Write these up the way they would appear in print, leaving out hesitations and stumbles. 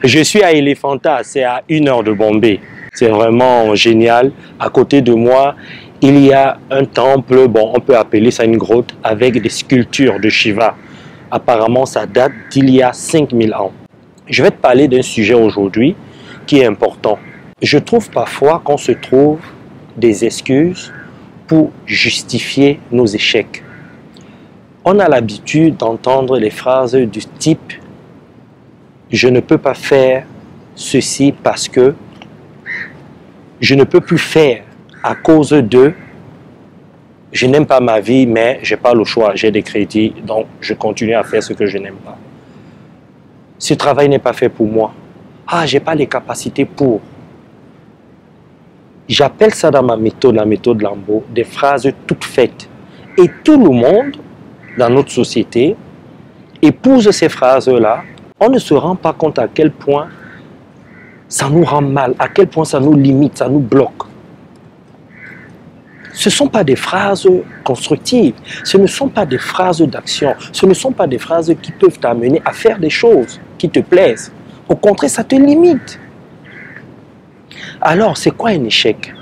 Je suis à Elephanta, c'est à 1 heure de Bombay. C'est vraiment génial. À côté de moi, il y a un temple, bon, on peut appeler ça une grotte, avec des sculptures de Shiva. Apparemment, ça date d'il y a 5000 ans. Je vais te parler d'un sujet aujourd'hui qui est important. Je trouve parfois qu'on se trouve des excuses pour justifier nos échecs. On a l'habitude d'entendre les phrases du type « Je ne peux pas faire ceci parce que je ne peux plus faire à cause de je n'aime pas ma vie, mais je n'ai pas le choix, j'ai des crédits, donc je continue à faire ce que je n'aime pas. Ce travail n'est pas fait pour moi. Ah, je n'ai pas les capacités pour. » J'appelle ça dans ma méthode, la méthode Lambo, des phrases toutes faites. Et tout le monde, dans notre société, épouse ces phrases-là. On ne se rend pas compte à quel point ça nous rend mal, à quel point ça nous limite, ça nous bloque. Ce ne sont pas des phrases constructives, ce ne sont pas des phrases d'action, ce ne sont pas des phrases qui peuvent t'amener à faire des choses qui te plaisent. Au contraire, ça te limite. Alors, c'est quoi un échec?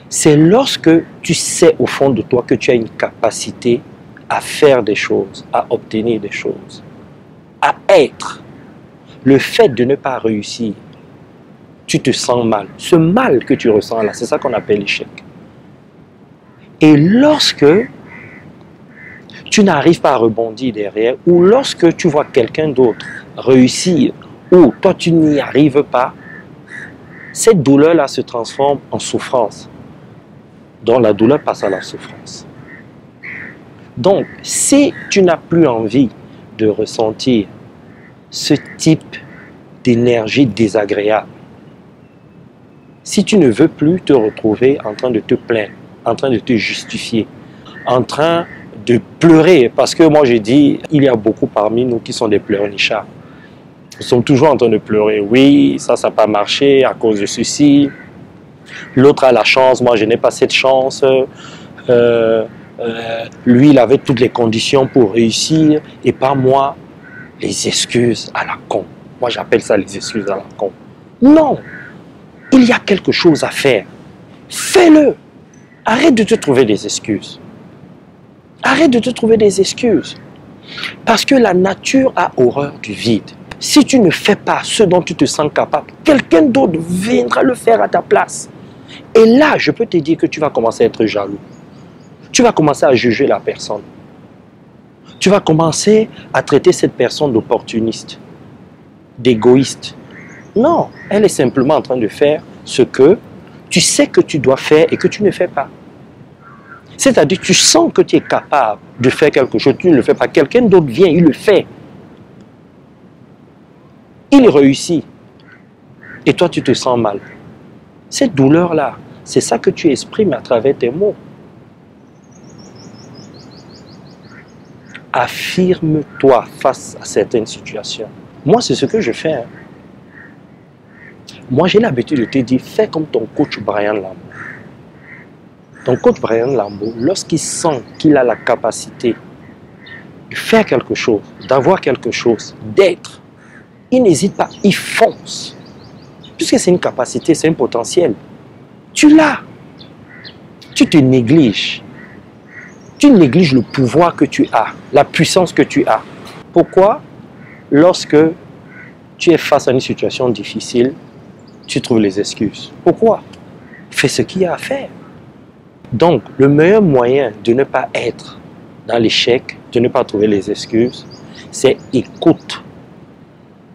C'est lorsque tu sais au fond de toi que tu as une capacité à faire des choses, à obtenir des choses, à être. Le fait de ne pas réussir, tu te sens mal. Ce mal que tu ressens là, c'est ça qu'on appelle l'échec. Et lorsque tu n'arrives pas à rebondir derrière, ou lorsque tu vois quelqu'un d'autre réussir, ou toi tu n'y arrives pas, cette douleur-là se transforme en souffrance. Donc la douleur passe à la souffrance. Donc, si tu n'as plus envie de ressentir ce type d'énergie désagréable, si tu ne veux plus te retrouver en train de te plaindre, en train de te justifier, en train de pleurer, parce que moi j'ai dit, il y a beaucoup parmi nous qui sont des pleurnichards. Ils sont toujours en train de pleurer. Oui, ça n'a pas marché à cause de ceci. L'autre a la chance, moi je n'ai pas cette chance. Lui, il avait toutes les conditions pour réussir, et pas moi. Les excuses à la con. Moi j'appelle ça les excuses à la con. Non, il y a quelque chose à faire. Fais-le. Arrête de te trouver des excuses. Arrête de te trouver des excuses. Parce que la nature a horreur du vide. Si tu ne fais pas ce dont tu te sens capable, quelqu'un d'autre viendra le faire à ta place. Et là, je peux te dire que tu vas commencer à être jaloux. Tu vas commencer à juger la personne. Tu vas commencer à traiter cette personne d'opportuniste, d'égoïste. Non, elle est simplement en train de faire ce que tu sais que tu dois faire et que tu ne fais pas. C'est-à-dire que tu sens que tu es capable de faire quelque chose, tu ne le fais pas. Quelqu'un d'autre vient, il le fait. Il réussit. Et toi, tu te sens mal. Cette douleur-là, c'est ça que tu exprimes à travers tes mots. Affirme-toi face à certaines situations. Moi, c'est ce que je fais. Hein. Moi, j'ai l'habitude de te dire, fais comme ton coach Brian Lambo. Ton coach Brian Lambo, lorsqu'il sent qu'il a la capacité de faire quelque chose, d'avoir quelque chose, d'être, il n'hésite pas, il fonce. Puisque c'est une capacité, c'est un potentiel. Tu l'as. Tu te négliges. Tu négliges le pouvoir que tu as, la puissance que tu as. Pourquoi? Lorsque tu es face à une situation difficile, tu trouves les excuses. Pourquoi? Fais ce qu'il y a à faire. Donc, le meilleur moyen de ne pas être dans l'échec, de ne pas trouver les excuses, c'est écoute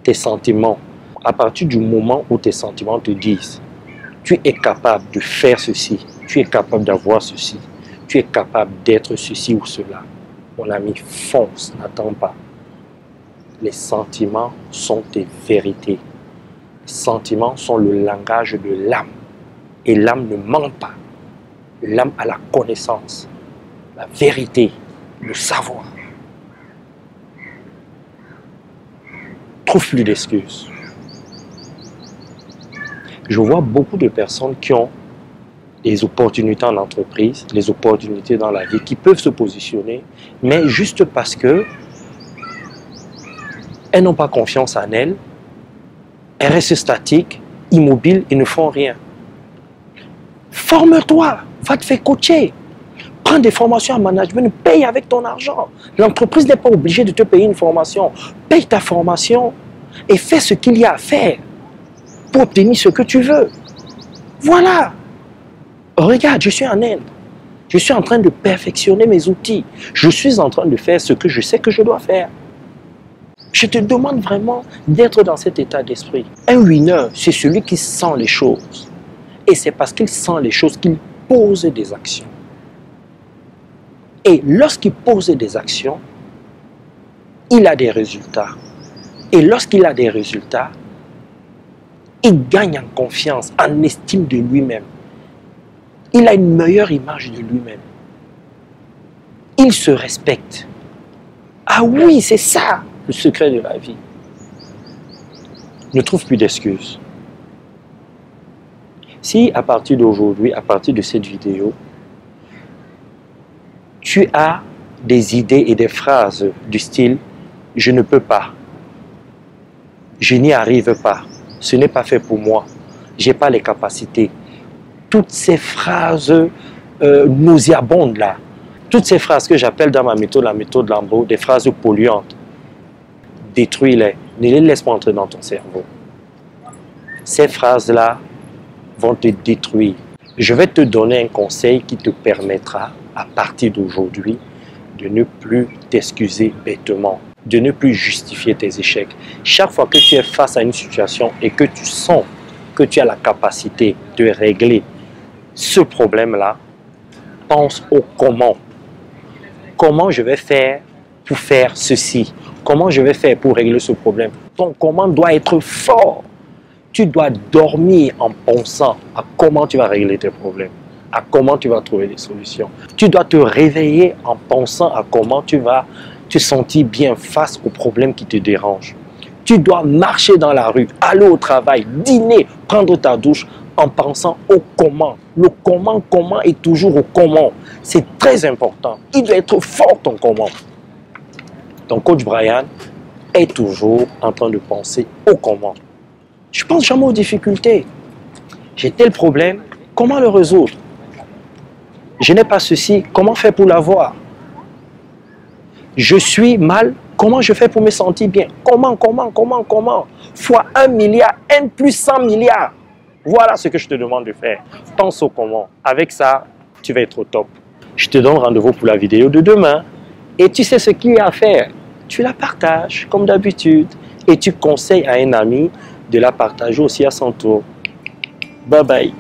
tes sentiments. À partir du moment où tes sentiments te disent tu es capable de faire ceci, tu es capable d'avoir ceci, tu es capable d'être ceci ou cela, mon ami, fonce, n'attends pas. Les sentiments sont tes vérités. Les sentiments sont le langage de l'âme. Et l'âme ne ment pas. L'âme a la connaissance, la vérité, le savoir. Trouve plus d'excuses. Je vois beaucoup de personnes qui ont des opportunités en entreprise, des opportunités dans la vie, qui peuvent se positionner, mais juste parce que elles n'ont pas confiance en elles, Elles restent statiques, immobiles et ne font rien. Forme-toi, va te faire coacher. Prends des formations en management, paye avec ton argent. L'entreprise n'est pas obligée de te payer une formation. Paye ta formation et fais ce qu'il y a à faire pour obtenir ce que tu veux. Voilà. Regarde, je suis en Inde. Je suis en train de perfectionner mes outils. Je suis en train de faire ce que je sais que je dois faire. Je te demande vraiment d'être dans cet état d'esprit. Un winner, c'est celui qui sent les choses. Et c'est parce qu'il sent les choses qu'il pose des actions. Et lorsqu'il pose des actions, il a des résultats. Et lorsqu'il a des résultats, il gagne en confiance, en estime de lui-même. Il a une meilleure image de lui-même. Il se respecte. Ah oui, c'est ça le secret de la vie. Ne trouve plus d'excuses. Si à partir d'aujourd'hui, à partir de cette vidéo, tu as des idées et des phrases du style « je ne peux pas »,« je n'y arrive pas »,« ce n'est pas fait pour moi »,« je n'ai pas les capacités », toutes ces phrases nauséabondes là, toutes ces phrases que j'appelle dans ma méthode, la méthode Lambo, des phrases polluantes, détruis-les, ne les laisse pas entrer dans ton cerveau. Ces phrases-là vont te détruire. Je vais te donner un conseil qui te permettra, à partir d'aujourd'hui, de ne plus t'excuser bêtement, de ne plus justifier tes échecs. Chaque fois que tu es face à une situation et que tu sens que tu as la capacité de régler ce problème-là, pense au comment. Comment je vais faire pour faire ceci? Comment je vais faire pour régler ce problème? Ton comment doit être fort. Tu dois dormir en pensant à comment tu vas régler tes problèmes, à comment tu vas trouver des solutions. Tu dois te réveiller en pensant à comment tu vas te sentir bien face aux problèmes qui te dérangent. Tu dois marcher dans la rue, aller au travail, dîner, prendre ta douche en pensant au comment. Le comment est toujours au comment. C'est très important. Il doit être fort ton comment. Ton coach Brian est toujours en train de penser au comment. Je pense jamais aux difficultés. J'ai tel problème, comment le résoudre? Je n'ai pas ceci, comment faire pour l'avoir? Je suis mal, comment je fais pour me sentir bien? Comment? Fois 1 milliard, N plus 100 milliards. Voilà ce que je te demande de faire. Pense au comment. Avec ça, tu vas être au top. Je te donne rendez-vous pour la vidéo de demain. Et tu sais ce qu'il y a à faire. Tu la partages comme d'habitude. Et tu conseilles à un ami de la partager aussi à son tour. Bye bye.